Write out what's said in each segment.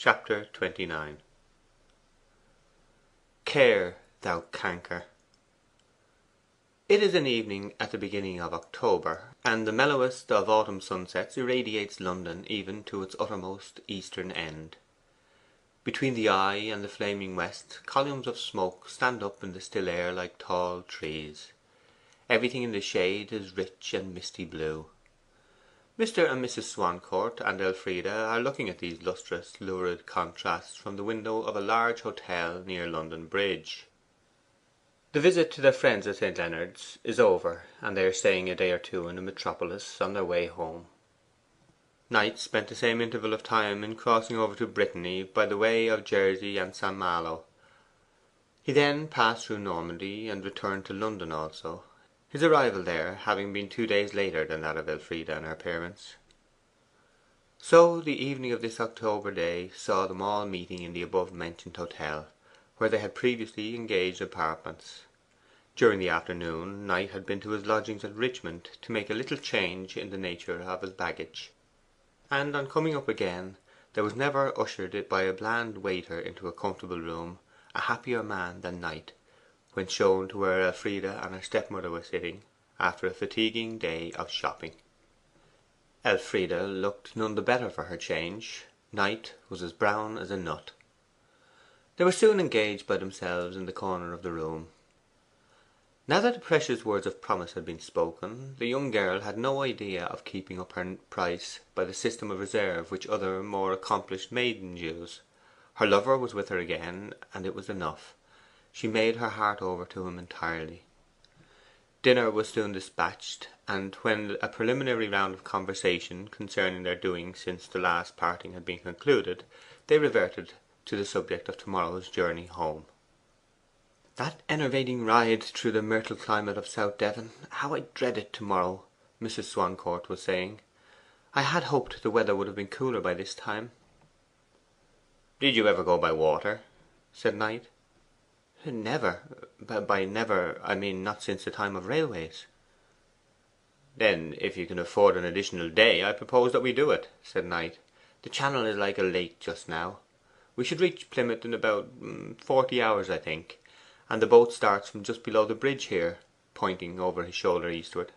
Chapter 29. Care, thou canker. It is an evening at the beginning of October, and the mellowest of autumn sunsets irradiates London even to its uttermost eastern end. Between the eye and the flaming west, columns of smoke stand up in the still air like tall trees. Everything in the shade is rich and misty blue. Mr. and Mrs. Swancourt and Elfride are looking at these lustrous, lurid contrasts from the window of a large hotel near London Bridge. The visit to their friends at St. Leonard's is over, and they are staying a day or two in the metropolis on their way home. Knight spent the same interval of time in crossing over to Brittany by the way of Jersey and St. Malo. He then passed through Normandy and returned to London also, his arrival there having been 2 days later than that of Elfride and her parents. So the evening of this October day saw them all meeting in the above mentioned hotel, where they had previously engaged apartments. During the afternoon Knight had been to his lodgings at Richmond to make a little change in the nature of his baggage, and on coming up again there was never ushered by a bland waiter into a comfortable room a happier man than Knight, when shown to where Elfride and her stepmother were sitting after a fatiguing day of shopping. Elfride looked none the better for her change. Knight was as brown as a nut. They were soon engaged by themselves in the corner of the room. Now that the precious words of promise had been spoken, the young girl had no idea of keeping up her price by the system of reserve which other more accomplished maidens use. Her lover was with her again, and it was enough. She made her heart over to him entirely. Dinner was soon dispatched, and when a preliminary round of conversation concerning their doings since the last parting had been concluded, they reverted to the subject of tomorrow's journey home. 'That enervating ride through the myrtle climate of South Devon, how I dread it tomorrow!' Mrs. Swancourt was saying. 'I had hoped the weather would have been cooler by this time.' 'Did you ever go by water?' said Knight. 'Never. By never I mean not since the time of railways.' 'Then if you can afford an additional day, I propose that we do it,' said Knight. 'The Channel is like a lake just now. We should reach Plymouth in about 40 hours, I think, and the boat starts from just below the bridge here,' pointing over his shoulder eastward.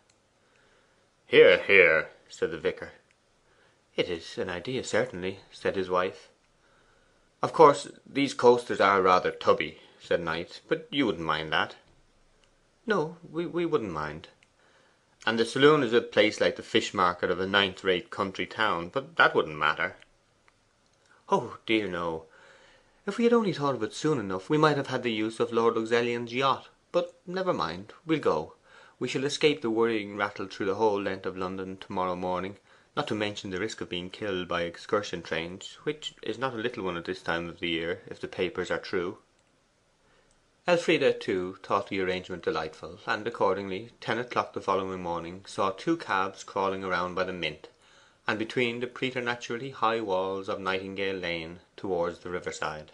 'Hear, hear!' said the vicar. 'It is an idea, certainly,' said his wife. 'Of course these coasters are rather tubby,' said Knight, 'but you wouldn't mind that?' 'No, we wouldn't mind.' 'And the saloon is a place like the fish market of a ninth rate country town, but that wouldn't matter.' 'Oh dear, no. If we had only thought of it soon enough, we might have had the use of Lord Luxellian's yacht. But never mind, we'll go. We shall escape the worrying rattle through the whole length of London to morrow morning, not to mention the risk of being killed by excursion trains, which is not a little one at this time of the year, if the papers are true.' Elfride, too, thought the arrangement delightful, and accordingly 10 o'clock the following morning saw 2 cabs crawling around by the Mint, and between the preternaturally high walls of Nightingale Lane towards the riverside.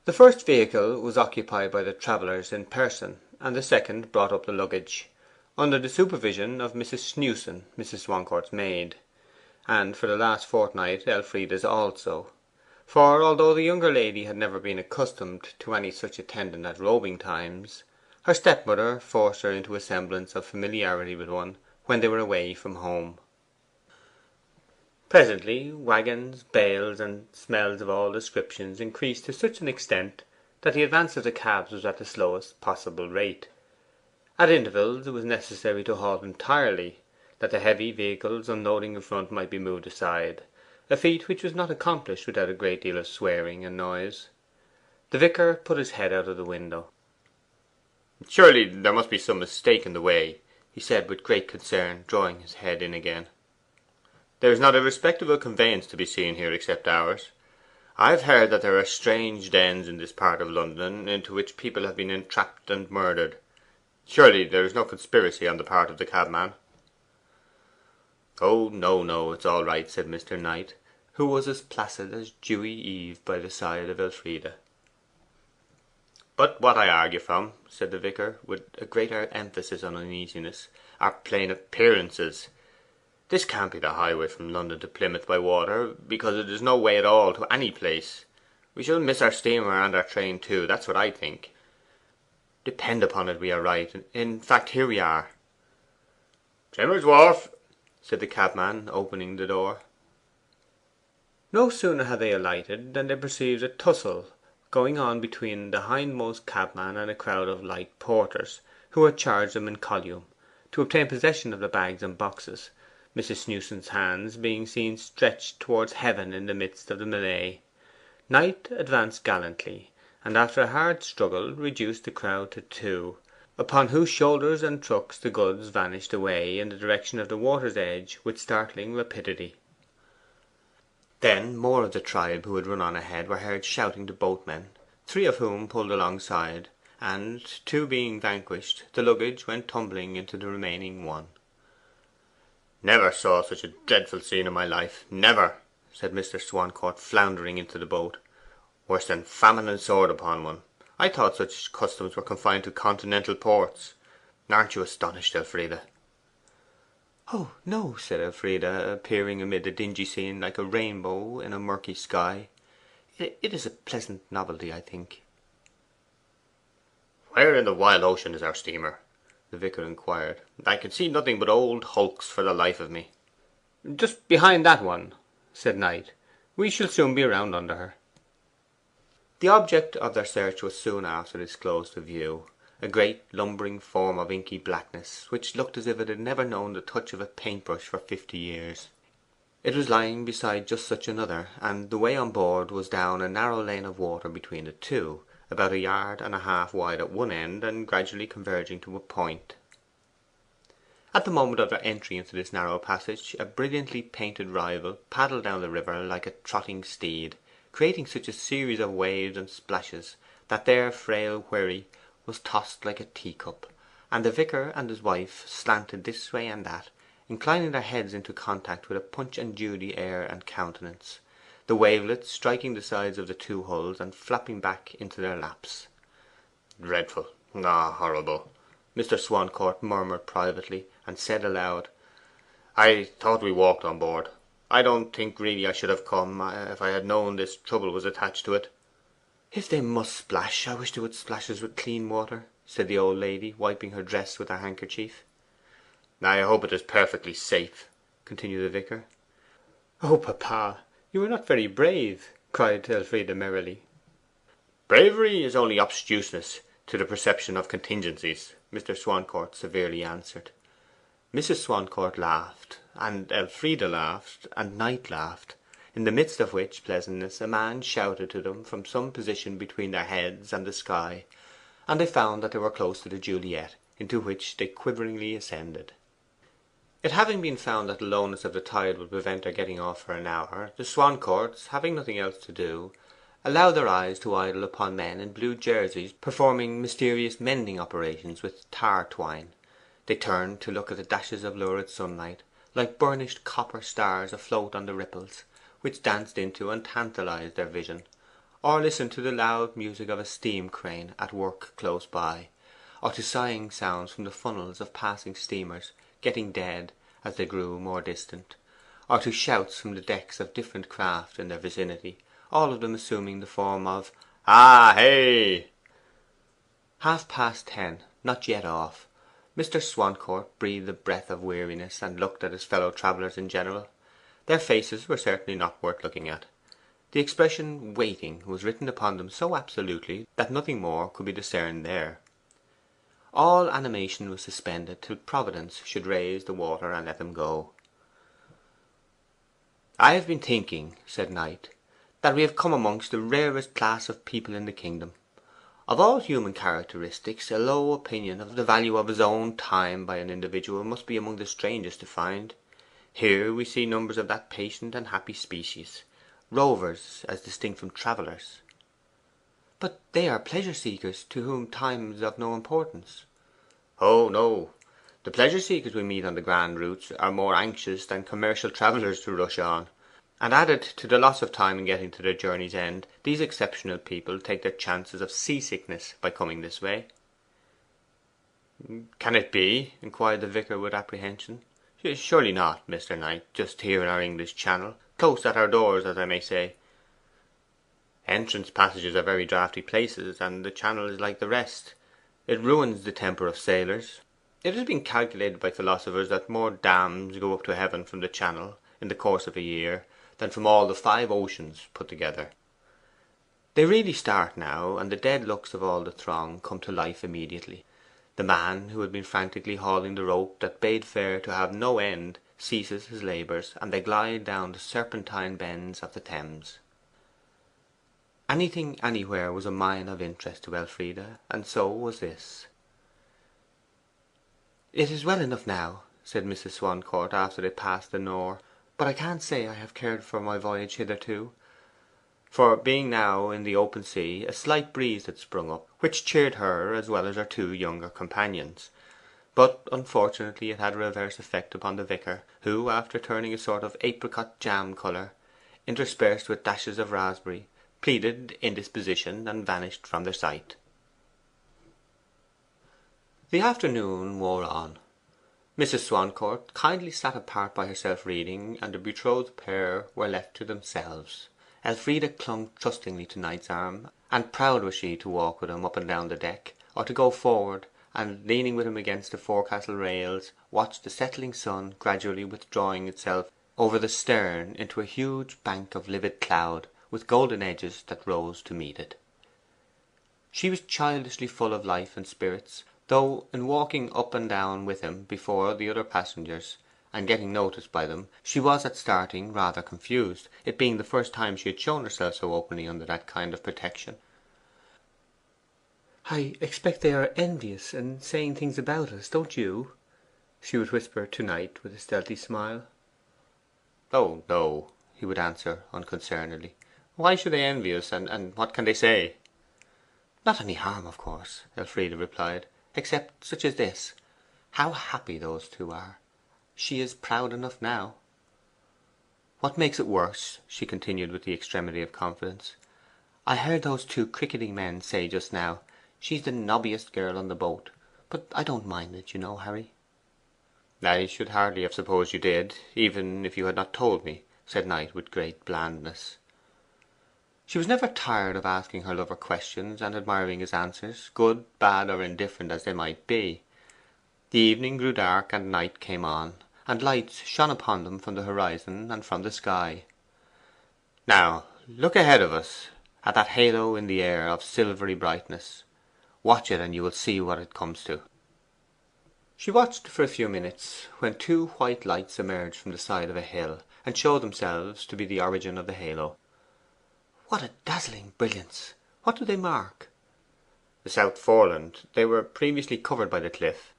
The first vehicle was occupied by the travellers in person, and the second brought up the luggage, under the supervision of Mrs. Snewson, Mrs. Swancourt's maid, and for the last fortnight Elfride's also. For although the younger lady had never been accustomed to any such attendant at roving times, her stepmother forced her into a semblance of familiarity with one when they were away from home. Presently waggons, bales, and smells of all descriptions increased to such an extent that the advance of the cabs was at the slowest possible rate. At intervals it was necessary to halt entirely, that the heavy vehicles unloading in front might be moved aside, a feat which was not accomplished without a great deal of swearing and noise. The vicar put his head out of the window. 'Surely there must be some mistake in the way,' he said with great concern, drawing his head in again. 'There is not a respectable conveyance to be seen here except ours. I have heard that there are strange dens in this part of London into which people have been entrapped and murdered. Surely there is no conspiracy on the part of the cabman?' 'Oh no, no, it's all right,' said Mr. Knight, who was as placid as dewy Eve by the side of Elfride. 'But what I argue from,' said the vicar, with a greater emphasis on uneasiness, 'are plain appearances. This can't be the highway from London to Plymouth by water, because it is no way at all to any place. We shall miss our steamer and our train too, that's what I think. Depend upon it we are right. In fact, here we are.' 'Trimmer's Wharf,' said the cabman, opening the door. No sooner had they alighted than they perceived a tussle going on between the hindmost cabman and a crowd of light porters, who had charged them in column to obtain possession of the bags and boxes, Mrs. Snewson's hands being seen stretched towards heaven in the midst of the melee. Knight advanced gallantly, and after a hard struggle reduced the crowd to two, upon whose shoulders and trucks the goods vanished away in the direction of the water's edge with startling rapidity. Then more of the tribe who had run on ahead were heard shouting to boatmen, three of whom pulled alongside, and, two being vanquished, the luggage went tumbling into the remaining one. 'Never saw such a dreadful scene in my life, never,' said Mr. Swancourt, floundering into the boat. 'Worse than famine and sword upon one. I thought such customs were confined to continental ports. Aren't you astonished, Elfride?' 'Oh no,' said Elfride, appearing amid the dingy scene like a rainbow in a murky sky. 'It is a pleasant novelty, I think.' 'Where in the wild ocean is our steamer?' the vicar inquired. 'I can see nothing but old hulks for the life of me.' 'Just behind that one,' said Knight. 'We shall soon be around under her.' The object of their search was soon after disclosed to view, a great lumbering form of inky blackness, which looked as if it had never known the touch of a paintbrush for 50 years. It was lying beside just such another, and the way on board was down a narrow lane of water between the two, about a yard and a half wide at one end, and gradually converging to a point. At the moment of their entry into this narrow passage, a brilliantly painted rival paddled down the river like a trotting steed, creating such a series of waves and splashes that their frail wherry was tossed like a teacup, and the vicar and his wife slanted this way and that, inclining their heads into contact with a Punch and Judy air and countenance, the wavelets striking the sides of the two hulls and flapping back into their laps. 'Dreadful! Horrible!' Mr. Swancourt murmured privately, and said aloud, 'I thought we walked on board. I don't think really I should have come if I had known this trouble was attached to it.' 'If they must splash, I wish they would splash us with clean water,' said the old lady, wiping her dress with her handkerchief. 'I hope it is perfectly safe,' continued the vicar. 'O papa, you are not very brave!' cried Elfride merrily. 'Bravery is only obtuseness to the perception of contingencies,' Mr. Swancourt severely answered. Mrs. Swancourt laughed, and Elfride laughed, and Knight laughed, in the midst of which pleasantness a man shouted to them from some position between their heads and the sky, and they found that they were close to the Juliet, into which they quiveringly ascended. It having been found that the lowness of the tide would prevent their getting off for an hour, the Swancourts, having nothing else to do, allowed their eyes to idle upon men in blue jerseys performing mysterious mending operations with tar twine. They turned to look at the dashes of lurid sunlight, like burnished copper stars afloat on the ripples, which danced into and tantalized their vision, or listened to the loud music of a steam crane at work close by, or to sighing sounds from the funnels of passing steamers getting dead as they grew more distant, or to shouts from the decks of different craft in their vicinity, all of them assuming the form of 'Ah, hey!' 10:30, not yet off. Mr. Swancourt breathed a breath of weariness, and looked at his fellow travellers in general. Their faces were certainly not worth looking at. The expression 'waiting' was written upon them so absolutely that nothing more could be discerned there. All animation was suspended till Providence should raise the water and let them go. 'I have been thinking,' said Knight, 'that we have come amongst the rarest class of people in the kingdom. Of all human characteristics, a low opinion of the value of his own time by an individual must be among the strangest to find. Here we see numbers of that patient and happy species, rovers as distinct from travellers.' 'But they are pleasure seekers to whom time is of no importance.' 'Oh no. The pleasure seekers we meet on the grand routes are more anxious than commercial travellers to rush on. And added to the loss of time in getting to their journey's end, these exceptional people take their chances of sea sickness by coming this way.' 'Can it be?' inquired the vicar with apprehension. 'Surely not, Mr. Knight, just here in our English Channel, close at our doors, as I may say. Entrance passages are very draughty places, and the Channel is like the rest. It ruins the temper of sailors. It has been calculated by philosophers that more damns go up to heaven from the Channel in the course of a year than from all the five oceans put together. They really start now, and the dead looks of all the throng come to life immediately. The man who had been frantically hauling the rope that bade fair to have no end ceases his labours, and they glide down the serpentine bends of the Thames. Anything anywhere was a mine of interest to Elfride, and so was this. 'It is well enough now,' said Mrs. Swancourt after they passed the Nore, 'but I can't say I have cared for my voyage hitherto.' For, being now in the open sea, a slight breeze had sprung up, which cheered her as well as her two younger companions. But unfortunately it had a reverse effect upon the vicar, who, after turning a sort of apricot jam colour, interspersed with dashes of raspberry, pleaded indisposition, and vanished from their sight. The afternoon wore on. Mrs. Swancourt kindly sat apart by herself reading, and the betrothed pair were left to themselves. Elfride clung trustingly to Knight's arm, and proud was she to walk with him up and down the deck, or to go forward and, leaning with him against the forecastle rails, watch the settling sun gradually withdrawing itself over the stern into a huge bank of livid cloud, with golden edges that rose to meet it. She was childishly full of life and spirits, though in walking up and down with him before the other passengers, and getting noticed by them, she was at starting rather confused, it being the first time she had shown herself so openly under that kind of protection. 'I expect they are envious, and saying things about us, don't you?' she would whisper to Knight with a stealthy smile. 'Oh no,' he would answer unconcernedly. 'Why should they envy us, and what can they say?' 'Not any harm, of course,' Elfride replied, 'except such as this. How happy those two are! She is proud enough now. What makes it worse,' she continued with the extremity of confidence, 'I heard those two cricketing men say just now, "She's the nobbiest girl on the boat." But I don't mind it, you know, Harry.' 'I should hardly have supposed you did, even if you had not told me,' said Knight with great blandness. She was never tired of asking her lover questions and admiring his answers, good, bad, or indifferent as they might be. The evening grew dark and night came on, and lights shone upon them from the horizon and from the sky. 'Now look ahead of us at that halo in the air of silvery brightness. Watch it, and you will see what it comes to.' She watched for a few minutes, when two white lights emerged from the side of a hill, and showed themselves to be the origin of the halo. 'What a dazzling brilliance! What do they mark?' 'The South Foreland. They were previously covered by the cliff.'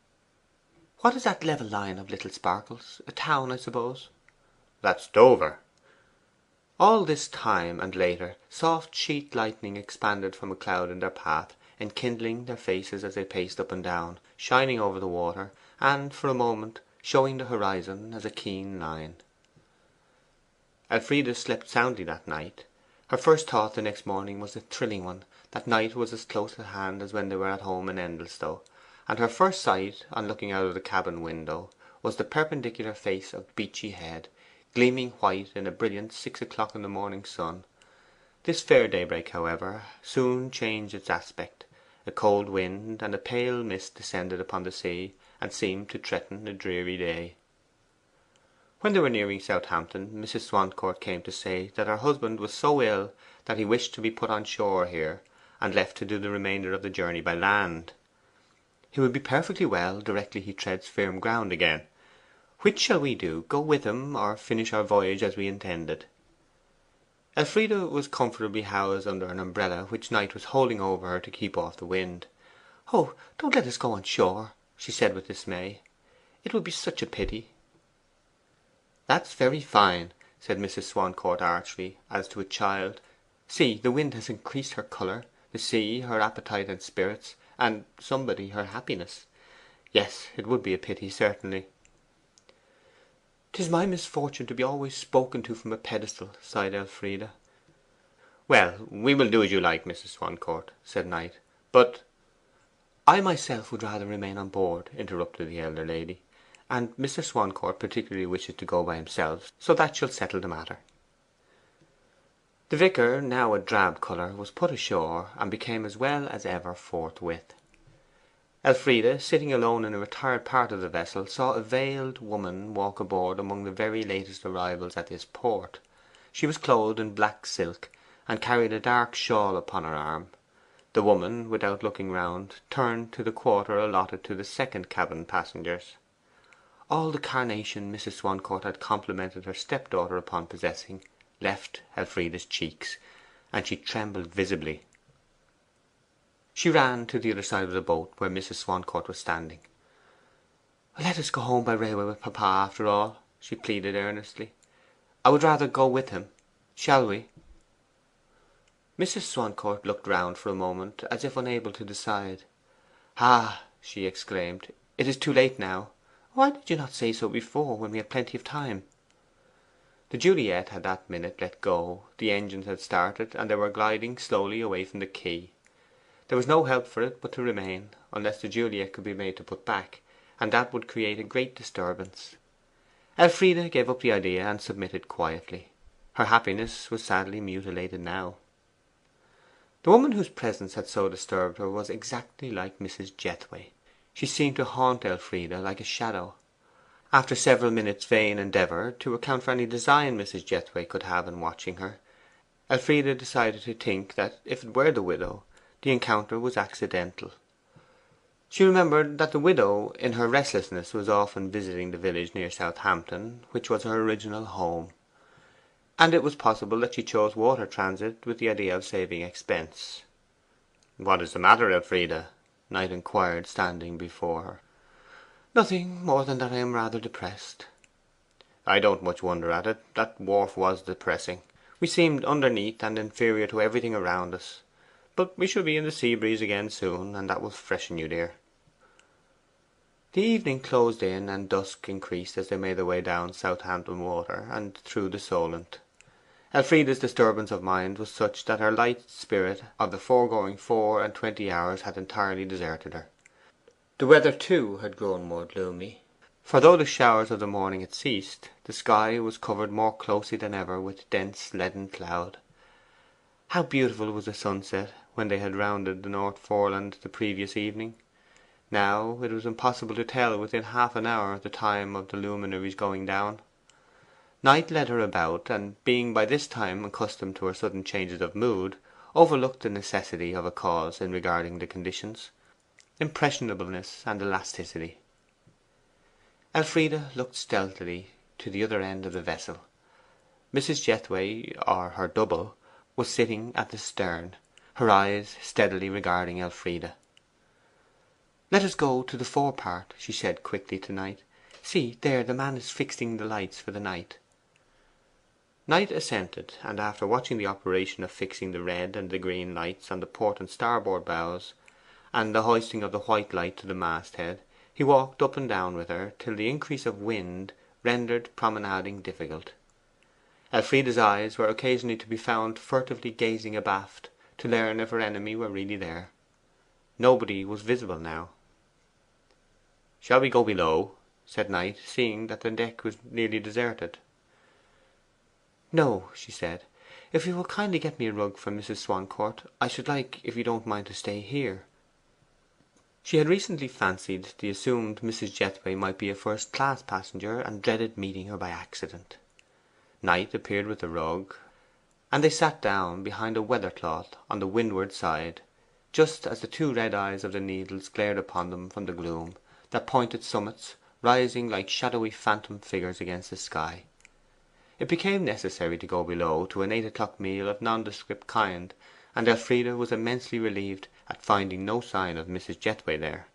'What is that level line of little sparkles? A town, I suppose?' 'That's Dover.' All this time, and later, soft sheet lightning expanded from a cloud in their path, enkindling their faces as they paced up and down, shining over the water, and for a moment showing the horizon as a keen line. Elfride slept soundly that night. Her first thought the next morning was a thrilling one, that Knight was as close at hand as when they were at home in Endelstow; and her first sight, on looking out of the cabin window, was the perpendicular face of Beachy Head, gleaming white in a brilliant 6 o'clock in the morning sun. This fair daybreak, however, soon changed its aspect. A cold wind and a pale mist descended upon the sea, and seemed to threaten a dreary day. When they were nearing Southampton, Mrs. Swancourt came to say that her husband was so ill that he wished to be put on shore here, and left to do the remainder of the journey by land. He will be perfectly well directly he treads firm ground again. Which shall we do, go with him, or finish our voyage as we intended?' Elfride was comfortably housed under an umbrella which Knight was holding over her to keep off the wind. 'Oh, don't let us go on shore!' she said with dismay. 'It would be such a pity.' 'That's very fine,' said Mrs. Swancourt archly, as to a child. 'See, the wind has increased her colour, the sea her appetite and spirits, and somebody her happiness. Yes, it would be a pity, certainly.' ''Tis my misfortune to be always spoken to from a pedestal,' sighed Elfride. 'Well, we will do as you like, Mrs. Swancourt,' said Knight. 'But ' 'I myself would rather remain on board,' interrupted the elder lady. and Mr. Swancourt particularly wishes to go by himself, so that shall settle the matter.' The vicar, now a drab colour, was put ashore, and became as well as ever forthwith. Elfride, sitting alone in a retired part of the vessel, saw a veiled woman walk aboard among the very latest arrivals at this port. She was clothed in black silk, and carried a dark shawl upon her arm. The woman, without looking round, turned to the quarter allotted to the second cabin passengers. All the carnation Mrs. Swancourt had complimented her stepdaughter upon possessing left Elfride's cheeks, and she trembled visibly. She ran to the other side of the boat, where Mrs. Swancourt was standing. 'Let us go home by railway with papa, after all,' she pleaded earnestly. 'I would rather go with him. Shall we?' Mrs. Swancourt looked round for a moment, as if unable to decide. 'Ah!' she exclaimed, 'it is too late now. Why did you not say so before, when we had plenty of time?' The Juliet had that minute let go, the engines had started, and they were gliding slowly away from the quay. There was no help for it but to remain, unless the Juliet could be made to put back, and that would create a great disturbance. Elfride gave up the idea and submitted quietly. Her happiness was sadly mutilated now. The woman whose presence had so disturbed her was exactly like Mrs. Jethway. She seemed to haunt Elfride like a shadow. After several minutes' vain endeavour to account for any design Mrs. Jethway could have in watching her, Elfride decided to think that if it were the widow, the encounter was accidental. She remembered that the widow in her restlessness was often visiting the village near Southampton, which was her original home, and it was possible that she chose water transit with the idea of saving expense. 'What is the matter, Elfride?' Knight inquired, standing before her. 'Nothing more than that I am rather depressed.' 'I don't much wonder at it. That wharf was depressing. We seemed underneath and inferior to everything around us. But we shall be in the sea breeze again soon, and that will freshen you, dear.' The evening closed in, and dusk increased as they made their way down Southampton Water and through the Solent. Elfride's disturbance of mind was such that her light spirit of the foregoing 24 hours had entirely deserted her. The weather, too, had grown more gloomy, for though the showers of the morning had ceased, the sky was covered more closely than ever with dense leaden cloud. How beautiful was the sunset when they had rounded the North Foreland the previous evening! Now it was impossible to tell within half an hour the time of the luminaries going down. Knight led her about, and being by this time accustomed to her sudden changes of mood, overlooked the necessity of a cause in regarding the conditions impressionableness and elasticity. Elfride looked stealthily to the other end of the vessel. Mrs. Jethway, or her double, was sitting at the stern, her eyes steadily regarding Elfride. 'Let us go to the fore part,' she said quickly to Knight. 'See, there the man is fixing the lights for the night.' Knight assented, and after watching the operation of fixing the red and the green lights on the port and starboard bows, and the hoisting of the white light to the masthead, he walked up and down with her till the increase of wind rendered promenading difficult. Elfride's eyes were occasionally to be found furtively gazing abaft to learn if her enemy were really there. Nobody was visible now. 'Shall we go below?' said Knight, seeing that the deck was nearly deserted. 'No,' she said. 'If you will kindly get me a rug from Mrs. Swancourt, I should like, if you don't mind, to stay here.' She had recently fancied the assumed Mrs. Jethway might be a first class passenger, and dreaded meeting her by accident. Knight appeared with the rug, and they sat down behind a weather cloth on the windward side, just as the two red eyes of the Needles glared upon them from the gloom, their pointed summits rising like shadowy phantom figures against the sky. It became necessary to go below to an 8 o'clock meal of nondescript kind, and Elfride was immensely relieved at finding no sign of Mrs. Jethway there.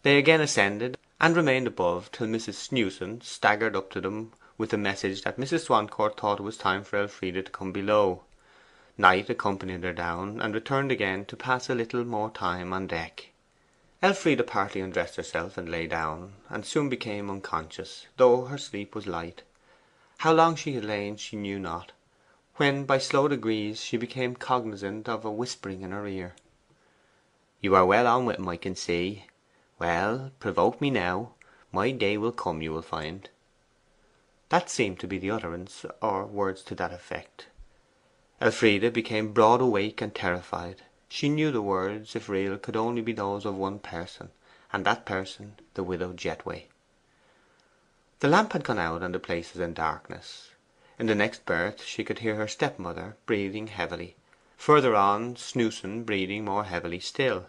They again ascended, and remained above till Mrs. Snewson staggered up to them with the message that Mrs. Swancourt thought it was time for Elfride to come below. Knight accompanied her down, and returned again to pass a little more time on deck. Elfride partly undressed herself and lay down, and soon became unconscious, though her sleep was light. How long she had lain she knew not, when by slow degrees she became cognizant of a whispering in her ear. 'You are well on with him, I can see. Well, provoke me now. My day will come, you will find.' That seemed to be the utterance, or words to that effect. Elfride became broad awake and terrified. She knew the words, if real, could only be those of one person, and that person the widow Jetway. The lamp had gone out and the place was in darkness. In the next berth she could hear her stepmother breathing heavily. Further on, Snewson breathing more heavily still.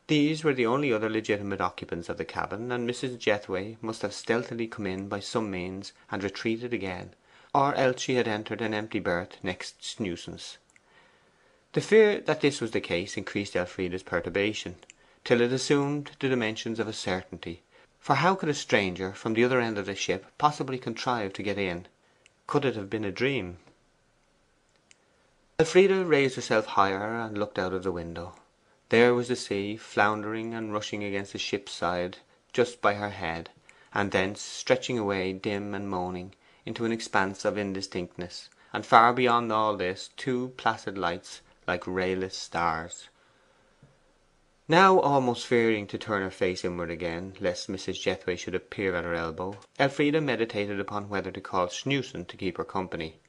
These were the only other legitimate occupants of the cabin, and Mrs. Jethway must have stealthily come in by some means and retreated again, or else she had entered an empty berth next Snewson's. The fear that this was the case increased Elfride's perturbation, till it assumed the dimensions of a certainty. For how could a stranger from the other end of the ship possibly contrive to get in? Could it have been a dream? Elfride raised herself higher and looked out of the window. There was the sea, floundering and rushing against the ship's side just by her head, and thence stretching away dim and moaning into an expanse of indistinctness, and far beyond all this two placid lights like rayless stars. Now, almost fearing to turn her face inward again, lest Mrs. Jethway should appear at her elbow, Elfride meditated upon whether to call Snewson to keep her company.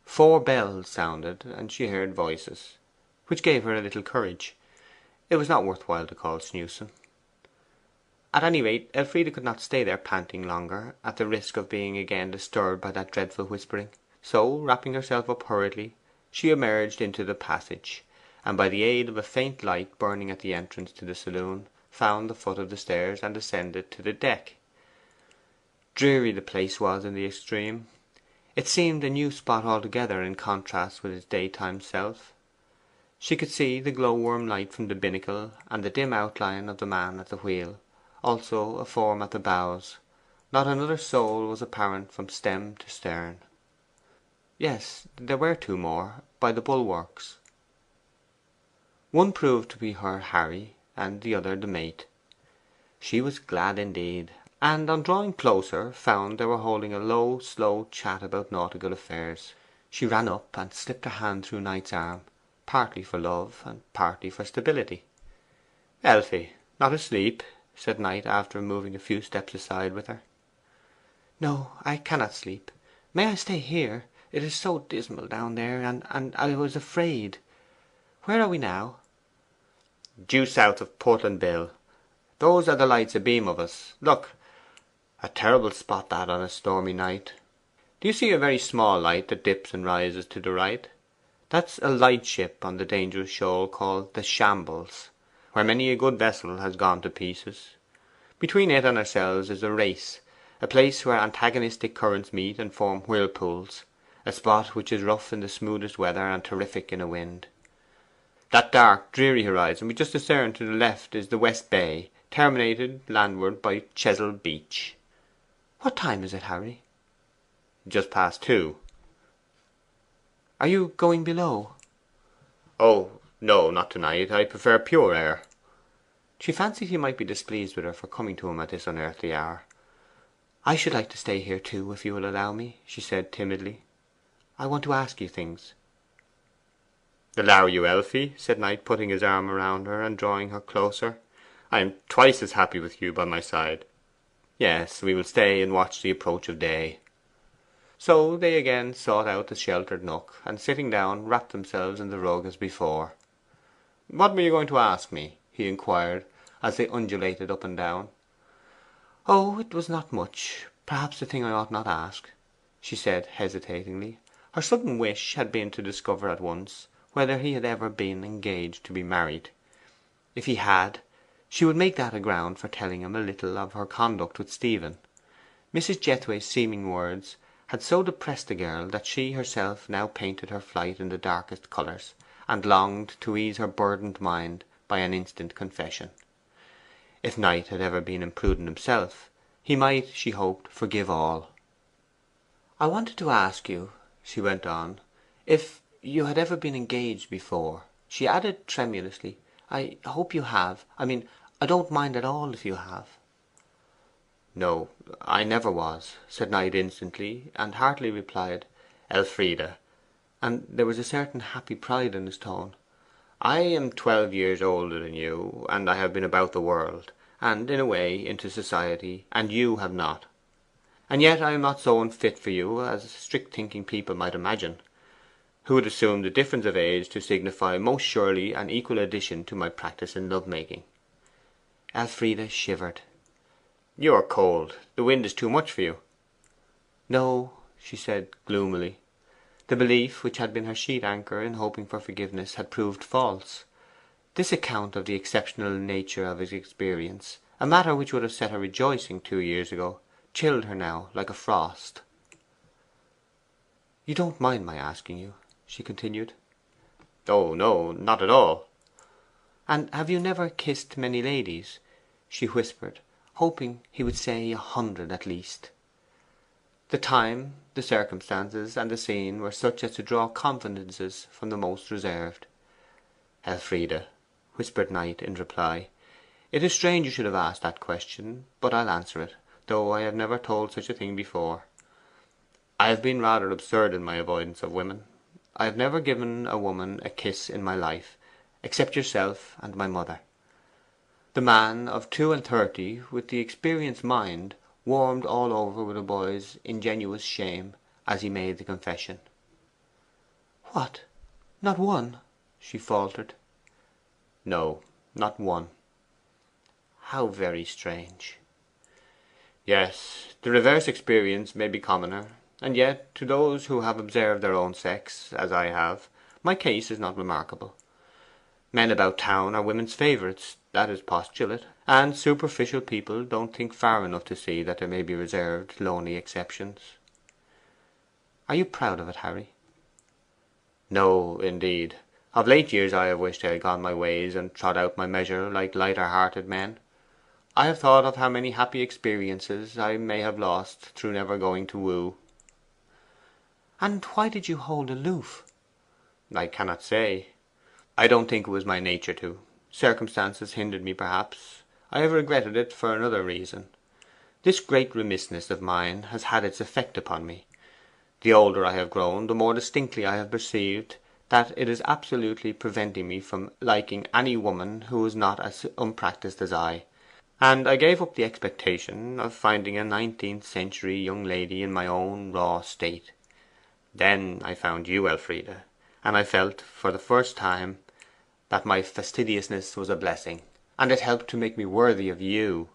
4 bells sounded, and she heard voices, which gave her a little courage. It was not worth while to call Snewson. At any rate, Elfride could not stay there panting longer, at the risk of being again disturbed by that dreadful whispering. So, wrapping herself up hurriedly, she emerged into the passage, and by the aid of a faint light burning at the entrance to the saloon, found the foot of the stairs and ascended to the deck. Dreary the place was in the extreme. It seemed a new spot altogether in contrast with its daytime self. She could see the glow-worm light from the binnacle, and the dim outline of the man at the wheel, also a form at the bows. Not another soul was apparent from stem to stern. Yes, there were 2 more, by the bulwarks. One proved to be her Harry, and the other the mate. She was glad indeed, and on drawing closer found they were holding a low slow chat about nautical affairs. She ran up and slipped her hand through Knight's arm, partly for love and partly for stability. 'Elfie, not asleep?' said Knight, after moving a few steps aside with her. 'No, I cannot sleep. May I stay here? It is so dismal down there, and I was afraid. Where are we now?' 'Due south of Portland Bill. Those are the lights abeam of us. Look, a terrible spot that on a stormy night. Do you see a very small light that dips and rises to the right? That's a lightship on the dangerous shoal called the Shambles, where many a good vessel has gone to pieces. Between it and ourselves is a race, a place where antagonistic currents meet and form whirlpools, a spot which is rough in the smoothest weather and terrific in a wind. That dark dreary horizon we just discern to the left is the West Bay, terminated landward by Chesil Beach.' 'What time is it, Harry?' 'Just past 2. Are you going below?' 'Oh, no, not to night. I prefer pure air.' She fancied he might be displeased with her for coming to him at this unearthly hour. 'I should like to stay here too, if you will allow me,' she said timidly. 'I want to ask you things.' 'Allow you, Elfie?' said Knight, putting his arm around her and drawing her closer. 'I am twice as happy with you by my side. Yes, we will stay and watch the approach of day.' So they again sought out the sheltered nook, and sitting down wrapped themselves in the rug as before. 'What were you going to ask me?' he inquired, as they undulated up and down. 'Oh, it was not much. Perhaps a thing I ought not ask,' she said hesitatingly. Her sudden wish had been to discover at once whether he had ever been engaged to be married. If he had, she would make that a ground for telling him a little of her conduct with Stephen. Mrs. Jethway's seeming words had so depressed the girl that she herself now painted her flight in the darkest colours, and longed to ease her burdened mind by an instant confession. If Knight had ever been imprudent himself, he might, she hoped, forgive all. 'I wanted to ask you,' she went on, 'if you had ever been engaged before.' She added tremulously, 'I hope you have. I mean, I don't mind at all if you have.' 'No, I never was,' said Knight instantly, and heartily replied, 'Elfride,' and there was a certain happy pride in his tone, 'I am 12 years older than you, and I have been about the world, and in a way into society, and you have not. And yet I am not so unfit for you as strict thinking people might imagine, who would assume the difference of age to signify most surely an equal addition to my practice in love making.' Elfride shivered. 'You are cold. The wind is too much for you.' 'No,' she said gloomily. The belief which had been her sheet anchor in hoping for forgiveness had proved false. This account of the exceptional nature of his experience, a matter which would have set her rejoicing 2 years ago, chilled her now like a frost. 'You don't mind my asking you?' she continued. 'Oh no, not at all.' 'And have you never kissed many ladies?' she whispered, hoping he would say 100 at least. The time, the circumstances, and the scene were such as to draw confidences from the most reserved. 'Elfride,' whispered Knight in reply, 'it is strange you should have asked that question, but I'll answer it, though I have never told such a thing before. I have been rather absurd in my avoidance of women. I have never given a woman a kiss in my life, except yourself and my mother.' The man of 32 with the experienced mind warmed all over with a boy's ingenuous shame as he made the confession. 'What, not one?' she faltered. 'No, not one.' 'How very strange!' 'Yes, the reverse experience may be commoner; and yet to those who have observed their own sex, as I have, my case is not remarkable. Men about town are women's favourites, that is postulate, and superficial people don't think far enough to see that there may be reserved, lonely exceptions.' 'Are you proud of it, Harry?' 'No, indeed. Of late years I have wished I had gone my ways and trod out my measure like lighter hearted men. I have thought of how many happy experiences I may have lost through never going to woo.' 'And why did you hold aloof?' 'I cannot say. I don't think it was my nature to. Circumstances hindered me, perhaps. I have regretted it for another reason. This great remissness of mine has had its effect upon me. The older I have grown, the more distinctly I have perceived that it is absolutely preventing me from liking any woman who is not as unpractised as I; and I gave up the expectation of finding a 19th century young lady in my own raw state. Then I found you, Elfride, and I felt for the first time that my fastidiousness was a blessing, and it helped to make me worthy of you.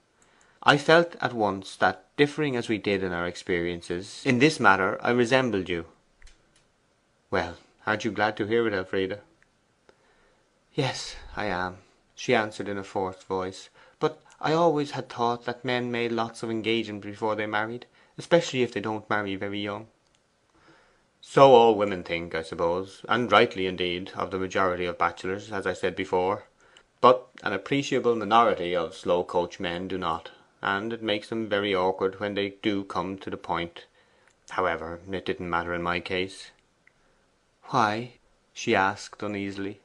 I felt at once that, differing as we did in our experiences, in this matter I resembled you.' 'Well, aren't you glad to hear it, Elfride?' 'Yes, I am,' she answered in a forced voice. 'But I always had thought that men made lots of engagements before they married, especially if they don't marry very young.' 'So all women think, I suppose, and rightly indeed, of the majority of bachelors, as I said before. But an appreciable minority of slow coach men do not, and it makes them very awkward when they do come to the point. However, it didn't matter in my case.' 'Why?' she asked uneasily.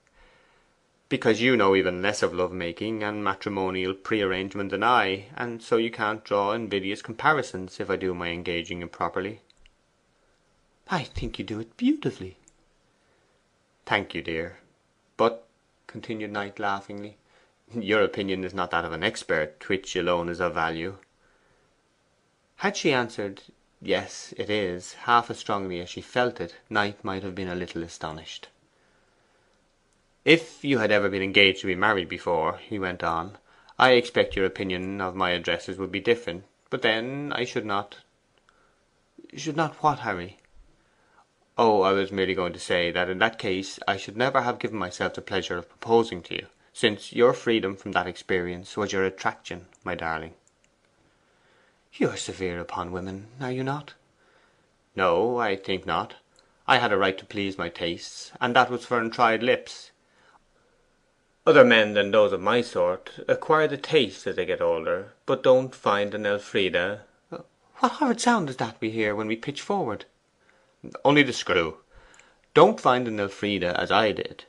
'Because you know even less of love making and matrimonial prearrangement than I, and so you can't draw invidious comparisons if I do my engaging improperly.' 'I think you do it beautifully.' 'Thank you, dear. But,' continued Knight laughingly, 'your opinion is not that of an expert, which alone is of value.' Had she answered, 'Yes, it is,' half as strongly as she felt it, Knight might have been a little astonished. 'If you had ever been engaged to be married before,' he went on, 'I expect your opinion of my addresses would be different. But then I should not.' 'Should not what, Harry?' 'Oh, I was merely going to say that in that case I should never have given myself the pleasure of proposing to you, since your freedom from that experience was your attraction, my darling.' 'You are severe upon women, are you not?' 'No, I think not. I had a right to please my tastes, and that was for untried lips. Other men than those of my sort acquire the taste as they get older, but don't find an Elfride.' 'What horrid sound is that we hear when we pitch forward?' 'Only the screw. Don't find an Elfride as I did.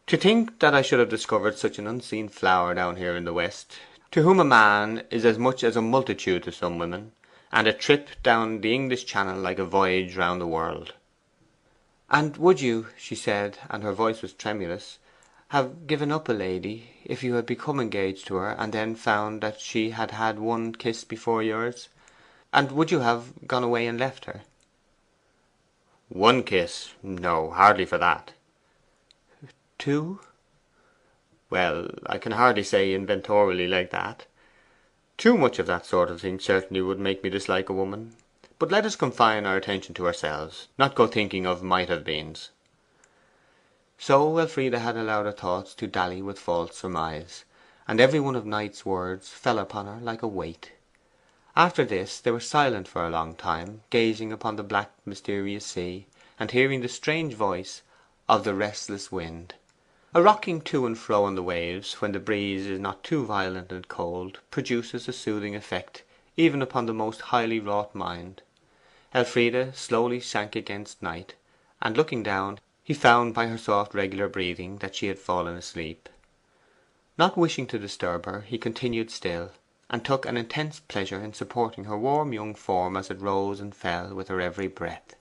To think that I should have discovered such an unseen flower down here in the West, to whom a man is as much as a multitude to some women, and a trip down the English Channel like a voyage round the world.' 'And would you,' she said, and her voice was tremulous, have given up a lady if you had become engaged to her, and then found that she had had one kiss before yours? And would you have gone away and left her?' 'One kiss? No, hardly for that.' 'Two?' 'Well, I can hardly say inventorially like that. Too much of that sort of thing certainly would make me dislike a woman. But let us confine our attention to ourselves, not go thinking of might have beens.' So Elfride had allowed her thoughts to dally with false surmise, and every one of Knight's words fell upon her like a weight. After this they were silent for a long time, gazing upon the black mysterious sea, and hearing the strange voice of the restless wind. A rocking to and fro on the waves, when the breeze is not too violent and cold, produces a soothing effect even upon the most highly wrought mind. Elfride slowly sank against Knight, and looking down, he found by her soft regular breathing that she had fallen asleep. Not wishing to disturb her, he continued still, and took an intense pleasure in supporting her warm young form as it rose and fell with her every breath.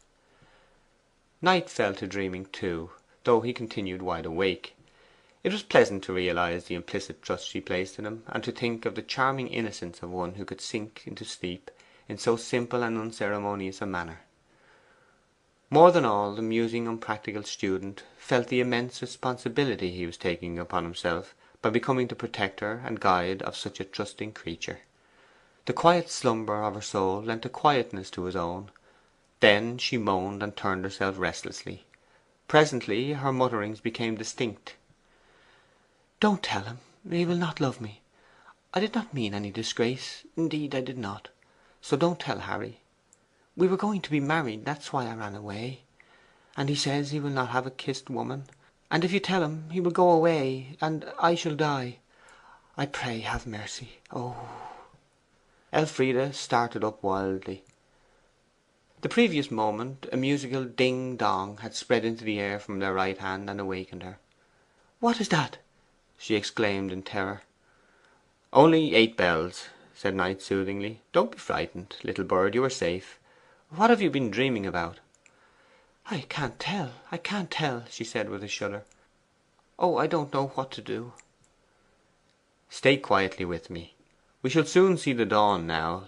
Knight fell to dreaming too, though he continued wide awake. It was pleasant to realize the implicit trust she placed in him, and to think of the charming innocence of one who could sink into sleep in so simple and unceremonious a manner. More than all, the musing unpractical student felt the immense responsibility he was taking upon himself by becoming the protector and guide of such a trusting creature. The quiet slumber of her soul lent a quietness to his own. Then she moaned and turned herself restlessly. Presently her mutterings became distinct. 'Don't tell him. He will not love me. I did not mean any disgrace. Indeed, I did not. So don't tell Harry. We were going to be married, that's why I ran away. And he says he will not have a kissed woman. And if you tell him, he will go away, and I shall die. I pray, have mercy. Oh!' Elfride started up wildly. The previous moment a musical ding dong had spread into the air from their right hand and awakened her. 'What is that?' she exclaimed in terror. 'Only 8 bells,' said Knight soothingly. 'Don't be frightened, little bird, you are safe. What have you been dreaming about?' 'I can't tell,' she said with a shudder. 'Oh, I don't know what to do.' 'Stay quietly with me. We shall soon see the dawn now.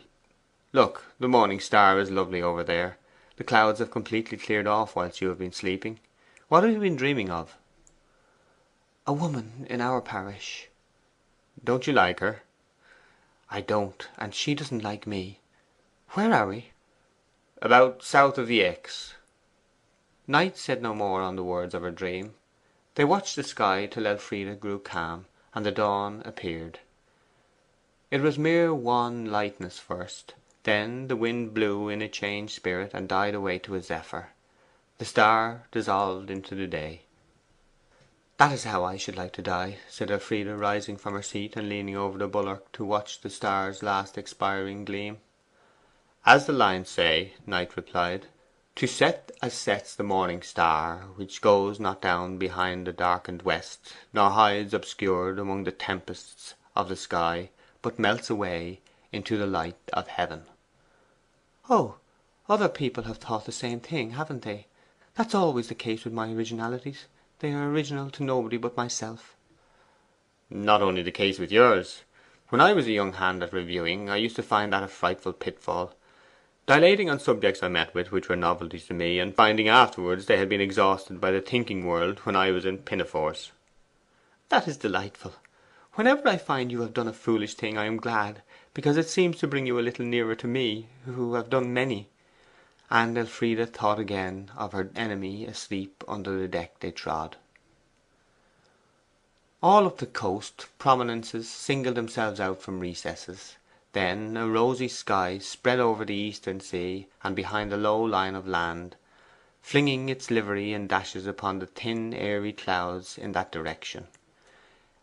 Look, the morning star is lovely over there. The clouds have completely cleared off whilst you have been sleeping. What have you been dreaming of?' 'A woman in our parish.' 'Don't you like her?' 'I don't, and she doesn't like me. Where are we?' 'About south of the Exe.' Knight said no more on the words of her dream. They watched the sky till Elfride grew calm, and the dawn appeared. It was mere wan lightness first. Then the wind blew in a changed spirit and died away to a zephyr. The star dissolved into the day. 'That is how I should like to die,' said Elfride, rising from her seat and leaning over the bulwark to watch the star's last expiring gleam. 'As the lines say,' Knight replied, 'to set as sets the morning star, which goes not down behind the darkened west, nor hides obscured among the tempests of the sky, but melts away into the light of heaven.' 'Oh, other people have thought the same thing, haven't they? That's always the case with my originalities. They are original to nobody but myself.' 'Not only the case with yours. When I was a young hand at reviewing, I used to find that a frightful pitfall. Dilating on subjects I met with which were novelties to me, and finding afterwards they had been exhausted by the thinking world when I was in pinafores.' 'That is delightful. Whenever I find you have done a foolish thing I am glad, because it seems to bring you a little nearer to me, who have done many.' And Elfride thought again of her enemy asleep under the deck they trod. All up the coast prominences singled themselves out from recesses. Then a rosy sky spread over the eastern sea and behind the low line of land, flinging its livery in dashes upon the thin airy clouds in that direction.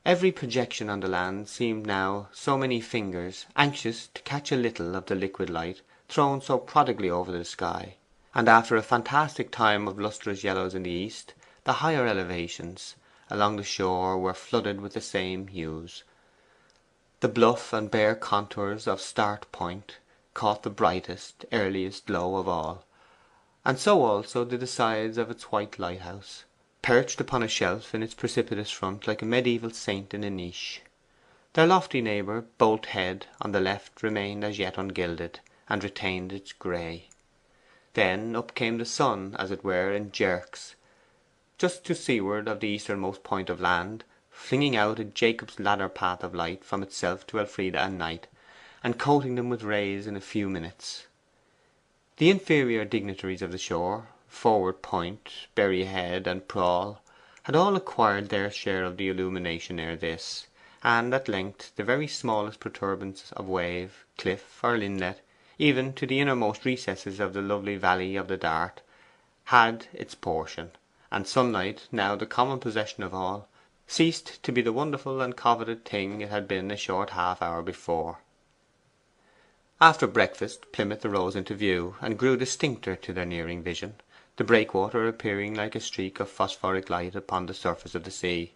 Every projection on the land seemed now so many fingers anxious to catch a little of the liquid light thrown so prodigally over the sky. And after a fantastic time of lustrous yellows in the east, the higher elevations along the shore were flooded with the same hues. The bluff and bare contours of Start Point caught the brightest, earliest glow of all, and so also did the sides of its white lighthouse. perched upon a shelf in its precipitous front like a mediaeval saint in a niche. Their lofty neighbour, Bolt Head, on the left, remained as yet ungilded, and retained its grey. Then up came the sun, as it were, in jerks, just to seaward of the easternmost point of land, flinging out a Jacob's ladder path of light from itself to Elfride and Knight, and coating them with rays in a few minutes. The inferior dignitaries of the shore, Forward Point, Berry Head, and Prawl, had all acquired their share of the illumination ere this, and at length the very smallest protuberance of wave, cliff, or inlet, even to the innermost recesses of the lovely valley of the Dart, had its portion, and sunlight, now the common possession of all, ceased to be the wonderful and coveted thing it had been a short half hour before. After breakfast Plymouth arose into view, and grew distincter to their nearing vision, the breakwater appearing like a streak of phosphoric light upon the surface of the sea.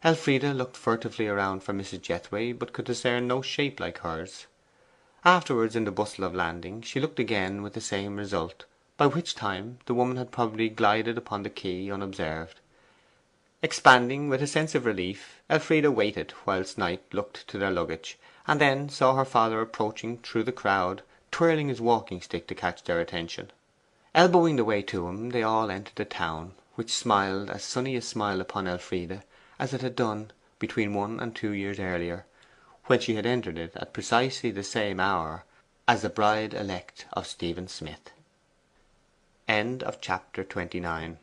Elfride looked furtively around for Mrs. Jethway, but could discern no shape like hers. Afterwards, in the bustle of landing, she looked again with the same result, by which time the woman had probably glided upon the quay unobserved. Expanding with a sense of relief, Elfride waited whilst Knight looked to their luggage, and then saw her father approaching through the crowd, twirling his walking stick to catch their attention. Elbowing the way to him, they all entered the town, which smiled as sunny a smile upon Elfride as it had done between 1 and 2 years earlier, when she had entered it at precisely the same hour as the bride elect of Stephen Smith. End of chapter 29.